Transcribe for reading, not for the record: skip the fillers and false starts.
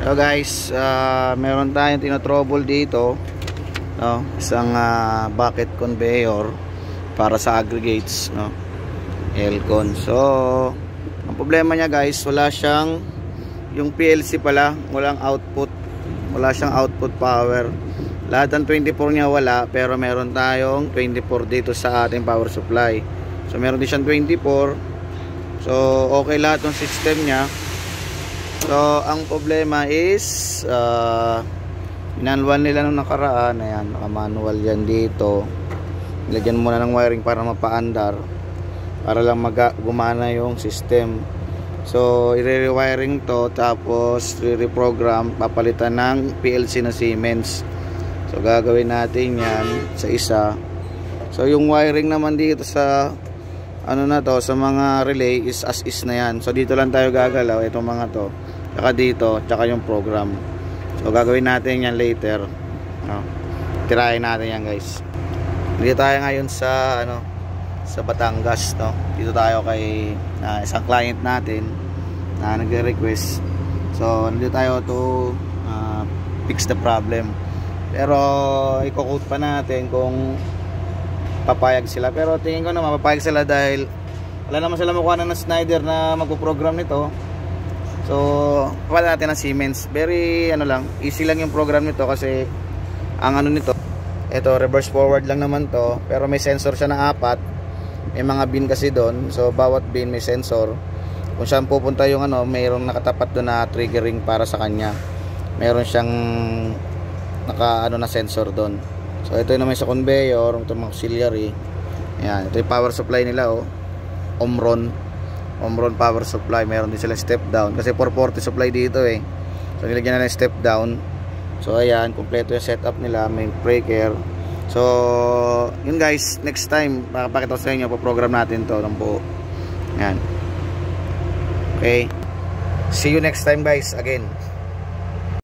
So guys, meron tayong tinotrouble dito, no? Isang bucket conveyor para sa aggregates, no? Elcon. So ang problema niya guys, wala siyang, yung PLC pala, walang output, wala siyang output power. Lahat ng 24 niya wala, pero meron tayong 24 dito sa ating power supply. So meron din siyang 24. So okay lahat ng system niya. So ang problema is manual nila nung nakaraan. Ayan, naka-manual yan dito. Nilagyan muna ng wiring para mapaandar, para lang gumana yung system. So i-rewiring to, tapos re-reprogram, papalitan ng PLC na Siemens. So gagawin natin yan sa isa. So yung wiring naman dito sa ano na to, sa mga relay is as is na yan. So dito lang tayo gagalaw, itong mga to, tsaka dito, tsaka yung program. So gagawin natin yan later, no? Tirahin natin yan guys. Dito tayo ngayon sa ano, sa Batangas, no? Dito tayo kay isang client natin na nagre-request. So nandito tayo to fix the problem. Pero i-quote pa natin kung papayag sila. Pero tingin ko na mapapayag sila dahil wala naman sila makuha ng Schneider na magpo-program nito. So wala natin ng Siemens. Very ano lang, easy lang yung program nito kasi ang ano nito, ito reverse forward lang naman to, pero may sensor siya na 4. May mga bin kasi doon. So bawat bin may sensor. Kung saan pupunta yung ano, mayroong nakatapat doon na triggering para sa kanya. Meron siyang naka ano na sensor doon. So ito yung naman sa conveyor, itong auxiliary. Ayan, ito yung power supply nila, oh. Omron power supply. Meron din sila step down kasi 440 supply dito eh. So nilagyan na ng step down. So ayan, kompleto yung setup nila, may breaker. So yun guys, next time papakita ko sa inyo, po-program natin to ng buo. Ayan. Okay, see you next time guys again.